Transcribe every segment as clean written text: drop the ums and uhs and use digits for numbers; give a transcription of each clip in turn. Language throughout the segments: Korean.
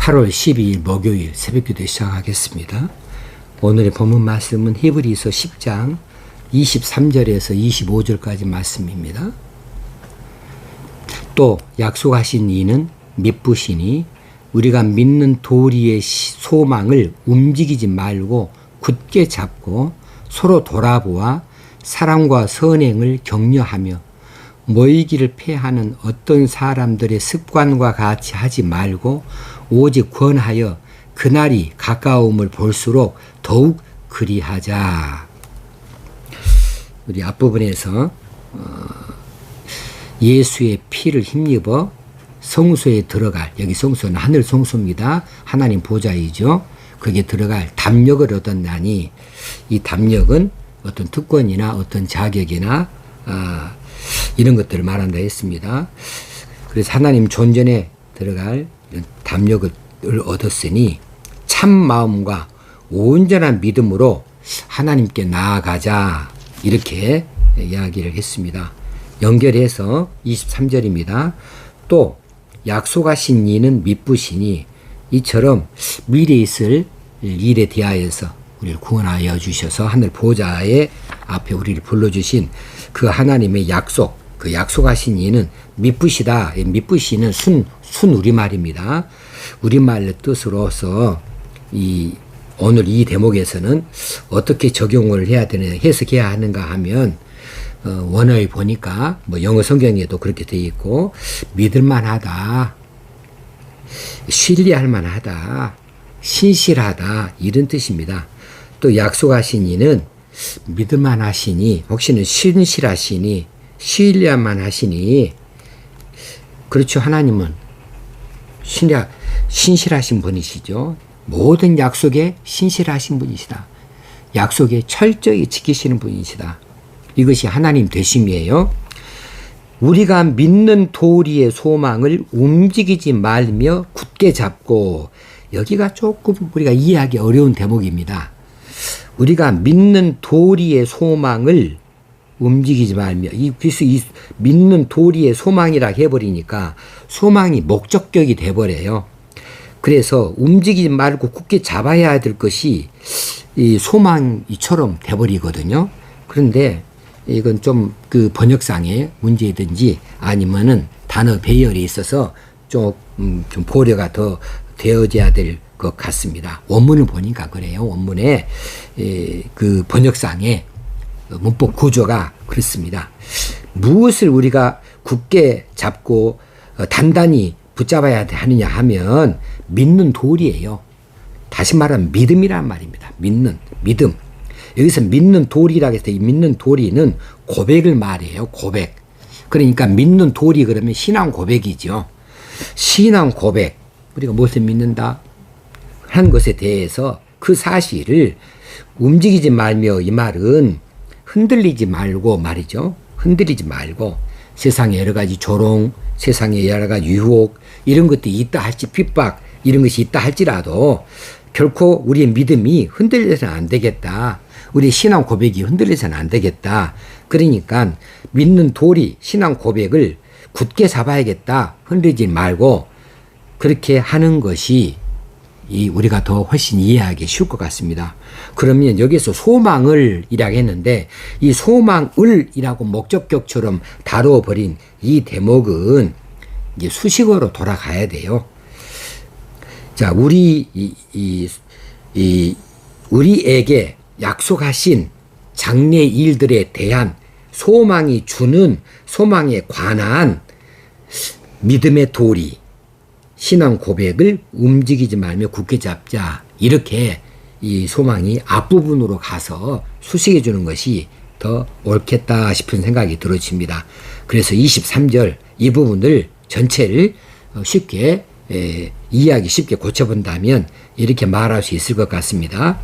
8월 12일 목요일 새벽기도 시작하겠습니다. 오늘의 본문 말씀은 히브리서 10장 23절에서 25절까지 말씀입니다. 또 약속하신 이는 미쁘시니 우리가 믿는 도리의 소망을 움직이지 말고 굳게 잡고 서로 돌아보아 사랑과 선행을 격려하며 모이기를 패하는 어떤 사람들의 습관과 같이 하지 말고 오직 권하여 그날이 가까움을 볼수록 더욱 그리하자. 우리 앞부분에서 예수의 피를 힘입어 성소에 들어갈, 여기 성소는 하늘 성소입니다. 하나님 보좌이죠. 거기에 들어갈 담력을 얻었나니, 이 담력은 어떤 특권이나 어떤 자격이나 이런 것들을 말한다 했습니다. 그래서 하나님 존전에 들어갈 담력을 얻었으니 참 마음과 온전한 믿음으로 하나님께 나아가자, 이렇게 이야기를 했습니다. 연결해서 23절입니다. 또 약속하신 이는 미쁘시니, 이처럼 미래에 있을 일에 대하여서 우리를 구원하여 주셔서 하늘 보좌의 앞에 우리를 불러주신 그 하나님의 약속, 그 약속하신 이는 미쁘시다. 미쁘시는 순 우리말입니다. 우리말의 뜻으로서 오늘 이 대목에서는 어떻게 적용을 해야 되는, 해석해야 하는가 하면, 원어에 보니까 영어 성경에도 그렇게 되어 있고, 믿을만하다, 신뢰할 만하다, 신실하다, 이런 뜻입니다. 또 약속하신 이는 믿을만하시니, 혹시는 신실하시니, 신뢰만 하시니, 그렇죠. 하나님은 신실하신 분이시죠. 모든 약속에 신실하신 분이시다. 약속에 철저히 지키시는 분이시다. 이것이 하나님 되심이에요. 우리가 믿는 도리의 소망을 움직이지 말며 굳게 잡고, 여기가 조금 우리가 이해하기 어려운 대목입니다. 우리가 믿는 도리의 소망을 움직이지 말며, 이 믿는 도리의 소망이라 해버리니까 소망이 목적격이 돼버려요. 그래서 움직이지 말고 굳게 잡아야 될 것이 이 소망이처럼 돼버리거든요. 그런데 이건 좀 그 번역상의 문제든지 아니면은 단어 배열이 있어서 좀 보려가 더 되어져야 될 것 같습니다. 원문을 보니까 그래요. 원문에 그 번역상의 문법 구조가 그렇습니다. 무엇을 우리가 굳게 잡고 단단히 붙잡아야 하느냐 하면 믿는 도리예요. 다시 말하면 믿음이란 말입니다. 믿음. 여기서 믿는 도리라고 해서 이 믿는 도리는 고백을 말해요. 고백. 그러니까 믿는 도리 그러면 신앙 고백이죠. 신앙 고백. 우리가 무엇을 믿는다 하는 것에 대해서 그 사실을 움직이지 말며, 이 말은 흔들리지 말고 말이죠. 흔들리지 말고, 세상에 여러 가지 조롱, 세상에 여러 가지 유혹, 이런 것들이 있다 할지, 핍박, 이런 것이 있다 할지라도 결코 우리의 믿음이 흔들려서는 안 되겠다. 우리의 신앙 고백이 흔들려서는 안 되겠다. 그러니까 믿는 도리, 신앙 고백을 굳게 잡아야겠다. 흔들리지 말고, 그렇게 하는 것이 우리가 더 훨씬 이해하기 쉬울 것 같습니다. 그러면 여기서 소망을 이라고 했는데, 이 소망을 이라고 목적격처럼 다뤄버린 이 대목은 이제 수식어로 돌아가야 돼요. 자, 우리에게 약속하신 장래 일들에 대한 소망이 주는 소망에 관한 믿음의 도리, 신앙 고백을 움직이지 말며 굳게 잡자. 이렇게 이 소망이 앞부분으로 가서 수식해 주는 것이 더 옳겠다 싶은 생각이 들어집니다. 그래서 23절 이 부분을 전체를 쉽게 이해하기 쉽게 고쳐본다면 이렇게 말할 수 있을 것 같습니다.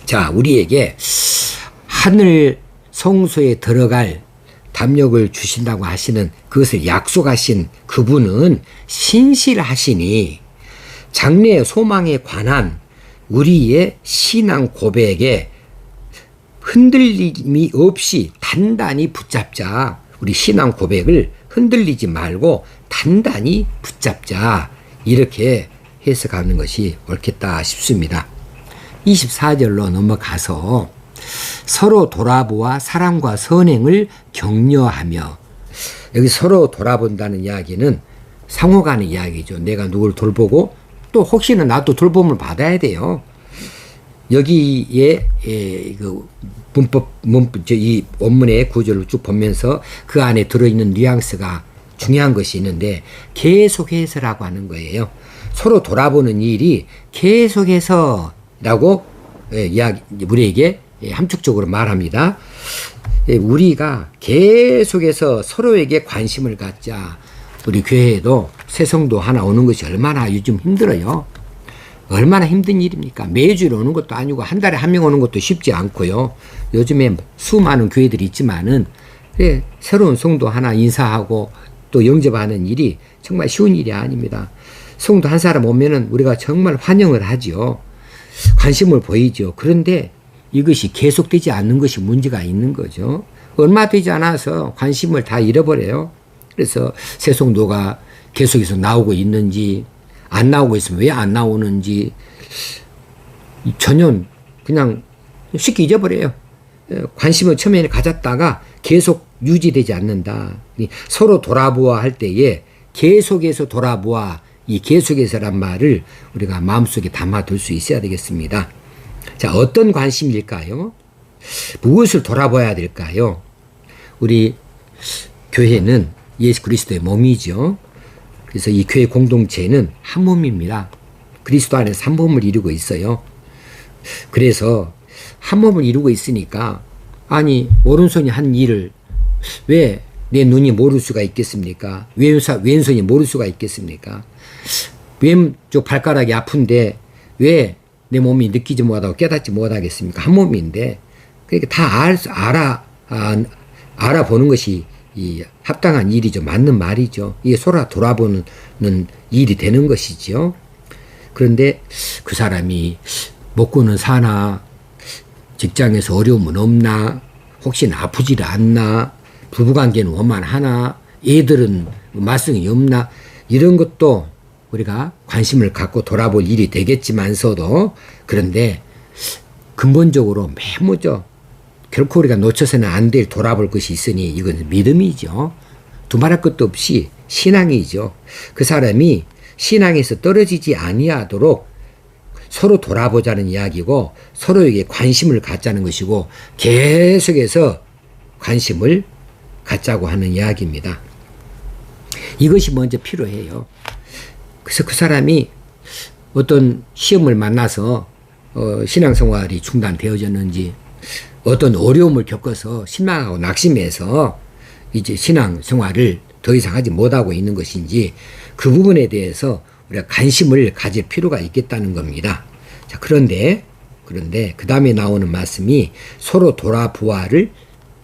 자, 우리에게 하늘 성소에 들어갈 담력을 주신다고 하시는, 그것을 약속하신 그분은 신실하시니 장래의 소망에 관한 우리의 신앙 고백에 흔들림이 없이 단단히 붙잡자. 우리 신앙 고백을 흔들리지 말고 단단히 붙잡자. 이렇게 해석하는 것이 옳겠다 싶습니다. 24절로 넘어가서 서로 돌아보아 사랑과 선행을 격려하며, 여기 서로 돌아본다는 이야기는 상호 간의 이야기죠. 내가 누구를 돌보고 또 혹시나 나도 돌봄을 받아야 돼요. 여기에 이 원문의 구조를 쭉 보면서 그 안에 들어있는 뉘앙스가 중요한 것이 있는데, 계속해서라고 하는 거예요. 서로 돌아보는 일이 계속해서라고 우리에게 함축적으로 말합니다. 우리가 계속해서 서로에게 관심을 갖자. 우리 교회에도 새성도 하나 오는 것이 얼마나 요즘 힘들어요. 얼마나 힘든 일입니까? 매주일 오는 것도 아니고 한 달에 한 명 오는 것도 쉽지 않고요. 요즘에 수많은 교회들이 있지만은 새로운 성도 하나 인사하고 또 영접하는 일이 정말 쉬운 일이 아닙니다. 성도 한 사람 오면은 우리가 정말 환영을 하죠. 관심을 보이죠. 그런데 이것이 계속되지 않는 것이 문제가 있는 거죠. 얼마 되지 않아서 관심을 다 잃어버려요. 그래서 새 성도가 계속해서 나오고 있는지 안 나오고 있으면 왜 안 나오는지 전혀 그냥 쉽게 잊어버려요. 관심을 처음에는 가졌다가 계속 유지되지 않는다. 서로 돌아보아 할 때에 계속해서 돌아보아, 이 계속해서란 말을 우리가 마음속에 담아둘 수 있어야 되겠습니다. 자, 어떤 관심일까요? 무엇을 돌아봐야 될까요? 우리 교회는 예수 그리스도의 몸이죠. 그래서 이 교회 공동체는 한 몸입니다. 그리스도 안에서 한 몸을 이루고 있어요. 그래서 한 몸을 이루고 있으니까, 아니 오른손이 한 일을 왜 내 눈이 모를 수가 있겠습니까? 왼손이 모를 수가 있겠습니까? 왼쪽 발가락이 아픈데 왜 내 몸이 느끼지 못하고 깨닫지 못하겠습니까? 한 몸인데. 그러니까 다 알아보는 것이 이 합당한 일이죠. 맞는 말이죠. 이게 서로 돌아보는 일이 되는 것이죠. 그런데 그 사람이 먹고는 사나, 직장에서 어려움은 없나, 혹시나 아프지를 않나, 부부관계는 원만하나, 애들은 말썽이 없나, 이런 것도 우리가 관심을 갖고 돌아볼 일이 되겠지만서도, 그런데 근본적으로 맨 먼저 결코 우리가 놓쳐서는 안 될 돌아볼 것이 있으니 이건 믿음이죠. 두말할 것도 없이 신앙이죠. 그 사람이 신앙에서 떨어지지 아니하도록 서로 돌아보자는 이야기고, 서로에게 관심을 갖자는 것이고, 계속해서 관심을 갖자고 하는 이야기입니다. 이것이 먼저 필요해요. 그래서 그 사람이 어떤 시험을 만나서 신앙생활이 중단되어졌는지, 어떤 어려움을 겪어서 실망하고 낙심해서 이제 신앙생활을 더 이상 하지 못하고 있는 것인지, 그 부분에 대해서 우리가 관심을 가질 필요가 있겠다는 겁니다. 자, 그런데 그 다음에 나오는 말씀이 서로 돌아보아를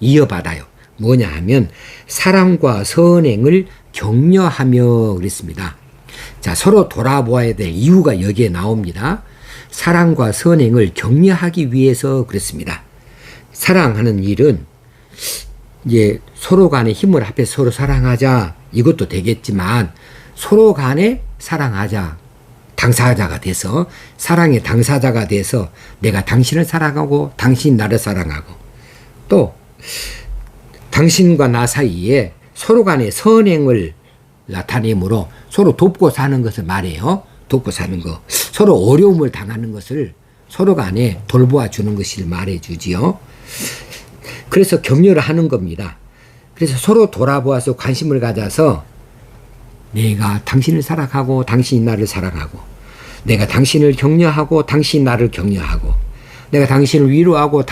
이어받아요. 뭐냐 하면 사랑과 선행을 격려하며 그랬습니다. 자, 서로 돌아보아야 될 이유가 여기에 나옵니다. 사랑과 선행을 격려하기 위해서 그랬습니다. 사랑하는 일은 이제 서로 간에 힘을 합해서 서로 사랑하자, 이것도 되겠지만, 서로 간에 사랑하자, 당사자가 돼서, 사랑의 당사자가 돼서 내가 당신을 사랑하고 당신이 나를 사랑하고, 또 당신과 나 사이에 서로 간의 선행을 나타내므로 서로 돕고 사는 것을 말해요. 돕고 사는 거. 서로 어려움을 당하는 것을 서로 간에 돌보아 주는 것을 말해주지요. 그래서 격려를 하는 겁니다. 그래서 서로 돌아보아서 관심을 가져서 내가 당신을 사랑하고 당신이 나를 사랑하고, 내가 당신을 격려하고 당신이 나를 격려하고, 내가 당신을 위로하고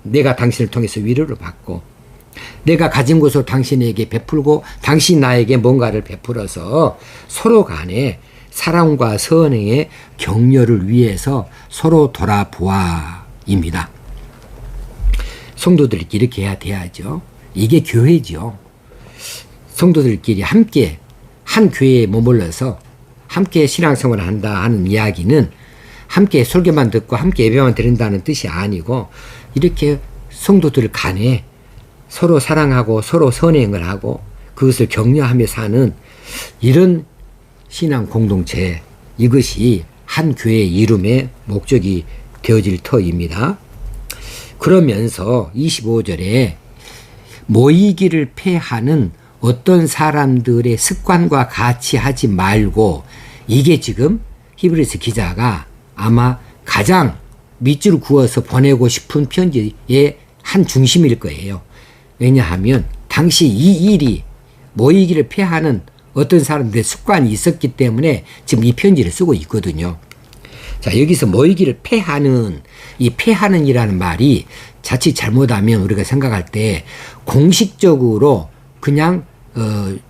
내가 당신을 통해서 위로를 받고, 내가 가진 것으로 당신에게 베풀고 당신이 나에게 뭔가를 베풀어서 서로 간에 사랑과 선행의 격려를 위해서 서로 돌아보아입니다. 성도들끼리 이렇게 해야 돼야죠. 이게 교회죠. 성도들끼리 함께 한 교회에 머물러서 함께 신앙생활을 한다 하는 이야기는 함께 설교만 듣고 함께 예배만 드린다는 뜻이 아니고, 이렇게 성도들 간에 서로 사랑하고 서로 선행을 하고 그것을 격려하며 사는 이런 신앙 공동체, 이것이 한 교회의 이름의 목적이 되어질 터입니다. 그러면서 25절에 모이기를 패하는 어떤 사람들의 습관과 같이 하지 말고, 이게 지금 히브리서 기자가 아마 가장 밑줄 그어서 보내고 싶은 편지의 한 중심일 거예요. 왜냐하면 당시 이 일이 모이기를 패하는 어떤 사람들의 습관이 있었기 때문에 지금 이 편지를 쓰고 있거든요. 자, 여기서 모이기를 패하는, 이 패하는 이라는 말이 자칫 잘못하면 우리가 생각할 때 공식적으로 그냥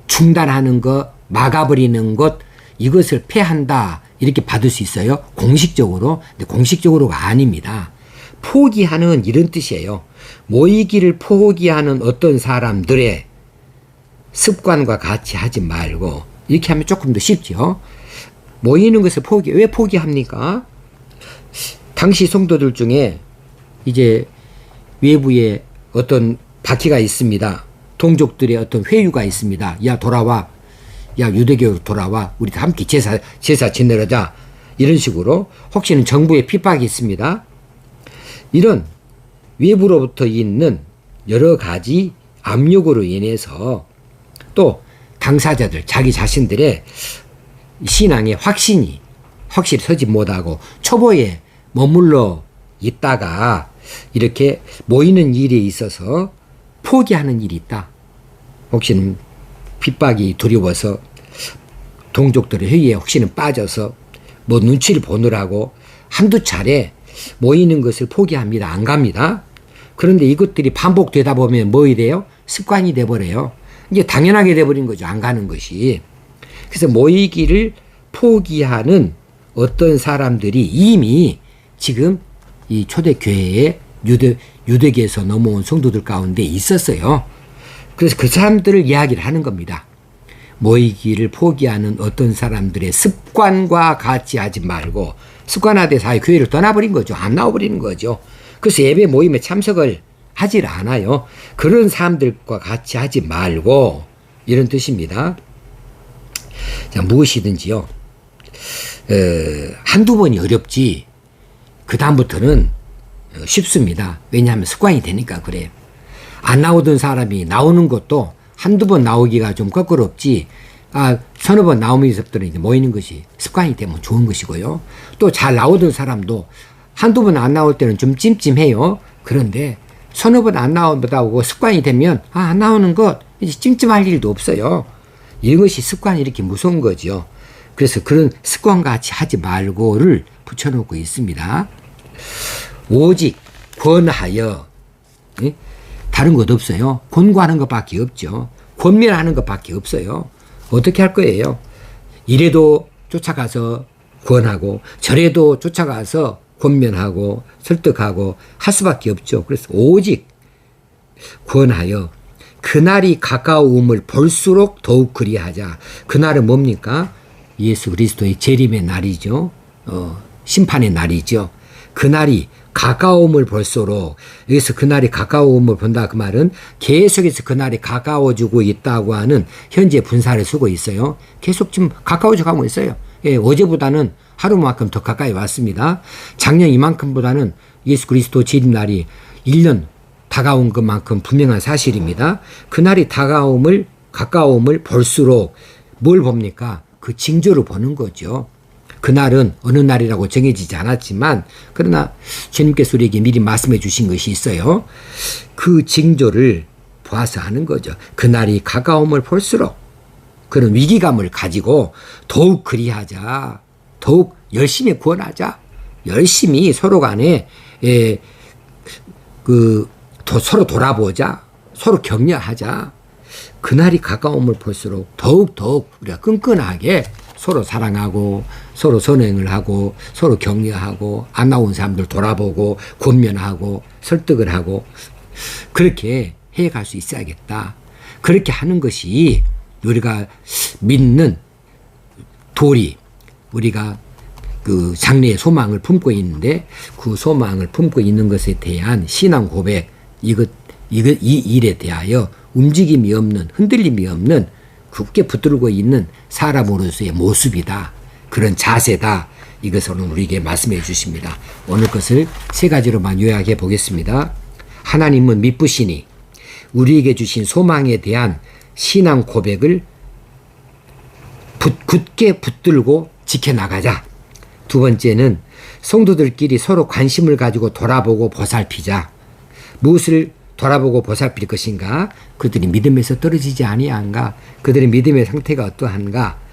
중단하는 것, 막아버리는 것, 이것을 패한다 이렇게 받을 수 있어요. 공식적으로. 근데 공식적으로가 아닙니다. 포기하는 이런 뜻이에요. 모이기를 포기하는 어떤 사람들의 습관과 같이 하지 말고, 이렇게 하면 조금 더 쉽죠. 모이는 것을 왜 포기합니까? 당시 성도들 중에 이제 외부에 어떤 바퀴가 있습니다. 동족들의 어떤 회유가 있습니다. 야, 돌아와. 야, 유대교로 돌아와. 우리 다 함께 제사 지내자. 이런 식으로. 혹시는 정부의 핍박이 있습니다. 이런 외부로부터 있는 여러 가지 압력으로 인해서 또 당사자들, 자기 자신들의 신앙의 확실히 서지 못하고 초보에 머물러 있다가 이렇게 모이는 일에 있어서 포기하는 일이 있다. 혹시는 핍박이 두려워서 동족들의 회의에 혹시는 빠져서 뭐 눈치를 보느라고 한두 차례 모이는 것을 포기합니다. 안 갑니다. 그런데 이것들이 반복되다 보면 뭐 이래요? 습관이 돼버려요. 이제 당연하게 돼버린 거죠. 안 가는 것이. 그래서 모이기를 포기하는 어떤 사람들이 이미 지금 이 초대교회에 유대교에서 넘어온 성도들 가운데 있었어요. 그래서 그 사람들을 이야기를 하는 겁니다. 모이기를 포기하는 어떤 사람들의 습관과 같이 하지 말고, 습관화돼서 아예 교회를 떠나버린 거죠. 안 나와버리는 거죠. 그래서 예배 모임에 참석을 하질 않아요. 그런 사람들과 같이 하지 말고, 이런 뜻입니다. 자, 무엇이든지요. 한두 번이 어렵지 그 다음부터는 쉽습니다. 왜냐하면 습관이 되니까 그래요. 안 나오던 사람이 나오는 것도 한두 번 나오기가 좀 껄끄럽지, 서너 번 나오면서부터는 이제 모이는 것이 습관이 되면 좋은 것이고요. 또 잘 나오던 사람도 한두 번 안 나올 때는 좀 찜찜해요. 그런데 서너 번 안 나오고 습관이 되면 안 나오는 것 이제 찜찜할 일도 없어요. 이것이 습관이 이렇게 무서운 거죠. 그래서 그런 습관같이 하지 말고를 붙여놓고 있습니다. 오직 권하여, 다른 것 없어요. 권고하는 것밖에 없죠. 권면하는 것밖에 없어요. 어떻게 할 거예요? 이래도 쫓아가서 권하고 저래도 쫓아가서 권면하고 설득하고 할 수밖에 없죠. 그래서 오직 권하여 그날이 가까움을 볼수록 더욱 그리하자. 그날은 뭡니까? 예수 그리스도의 재림의 날이죠. 심판의 날이죠. 그날이 가까움을 볼수록, 여기서 그날이 가까움을 본다 그 말은 계속해서 그날이 가까워지고 있다고 하는 현재 분사를 쓰고 있어요. 계속 지금 가까워져 가고 있어요. 예, 어제보다는 하루만큼 더 가까이 왔습니다. 작년 이만큼보다는 예수 그리스도 재림 날이 1년 다가온 것만큼 분명한 사실입니다. 그날이 가까움을 볼수록 뭘 봅니까? 그 징조를 보는 거죠. 그날은 어느 날이라고 정해지지 않았지만, 그러나 주님께서 우리에게 미리 말씀해 주신 것이 있어요. 그 징조를 보아서 하는 거죠. 그날이 가까움을 볼수록 그런 위기감을 가지고 더욱 그리하자. 더욱 열심히 구원하자. 열심히 서로 간에 서로 돌아보자. 서로 격려하자. 그날이 가까움을 볼수록 더욱 우리가 끈끈하게 서로 사랑하고 서로 선행을 하고 서로 격려하고 안 나온 사람들 돌아보고 권면하고 설득을 하고 그렇게 해갈 수 있어야겠다. 그렇게 하는 것이 우리가 믿는 도리, 우리가 그 장래의 소망을 품고 있는데 그 소망을 품고 있는 것에 대한 신앙 고백, 이 일에 대하여 움직임이 없는, 흔들림이 없는 굳게 붙들고 있는 사람으로서의 모습이다. 그런 자세다. 이것을 오늘 우리에게 말씀해 주십니다. 오늘 것을 세 가지로만 요약해 보겠습니다. 하나님은 미쁘시니 우리에게 주신 소망에 대한 신앙 고백을 굳게 붙들고 지켜나가자. 두 번째는 성도들끼리 서로 관심을 가지고 돌아보고 보살피자. 무엇을 돌아보고 보살필 것인가? 그들이 믿음에서 떨어지지 아니한가? 그들의 믿음의 상태가 어떠한가?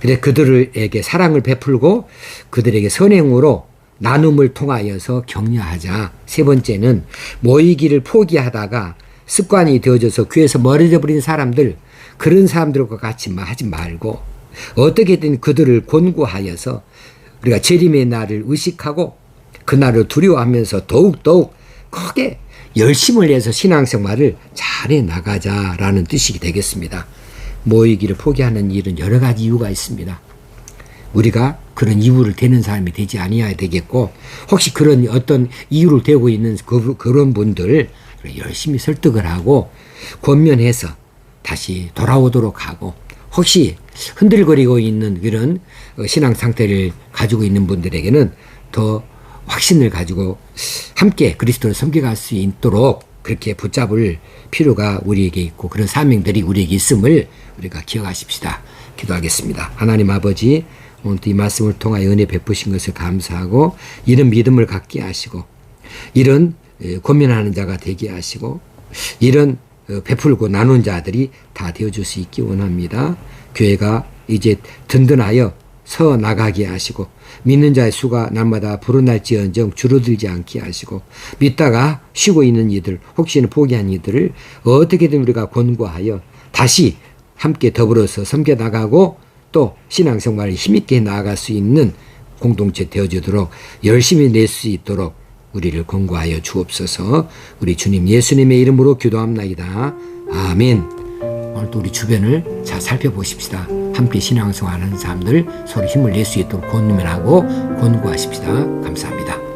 그래 그들에게 사랑을 베풀고 그들에게 선행으로 나눔을 통하여서 격려하자. 세 번째는 모이기를 포기하다가 습관이 되어져서 교회에서 멀어져 버린 사람들, 그런 사람들과 같이 하지 말고 어떻게든 그들을 권고하여서 우리가 재림의 날을 의식하고 그날을 두려워하면서 더욱더욱 크게 열심을 내서 신앙생활을 잘해 나가자라는 뜻이 되겠습니다. 모이기를 포기하는 일은 여러 가지 이유가 있습니다. 우리가 그런 이유를 대는 사람이 되지 아니어야 되겠고, 혹시 그런 어떤 이유를 대고 있는 그런 분들 열심히 설득을 하고 권면해서 다시 돌아오도록 하고, 혹시 흔들거리고 있는 그런 신앙 상태를 가지고 있는 분들에게는 더 확신을 가지고 함께 그리스도를 섬겨갈 수 있도록 그렇게 붙잡을 필요가 우리에게 있고, 그런 사명들이 우리에게 있음을 우리가 기억하십시다. 기도하겠습니다. 하나님 아버지, 오늘 이 말씀을 통하여 은혜 베푸신 것을 감사하고 이런 믿음을 갖게 하시고 이런 권면하는 자가 되게 하시고 이런 베풀고 나눈 자들이 다 되어줄 수 있기 원합니다. 교회가 이제 든든하여 서 나가게 하시고 믿는 자의 수가 날마다 불어날지언정 줄어들지 않게 하시고 믿다가 쉬고 있는 이들, 혹시나 포기한 이들을 어떻게든 우리가 권고하여 다시 함께 더불어서 섬겨나가고 또 신앙생활을 힘있게 나아갈 수 있는 공동체 되어주도록 열심히 낼 수 있도록 우리를 권고하여 주옵소서. 우리 주님 예수님의 이름으로 기도합나이다. 아멘. 오늘도 우리 주변을 잘 살펴보십시다. 함께 신앙생활하는 사람들 서로 힘을 낼 수 있도록 권면하고 권고하십시다. 감사합니다.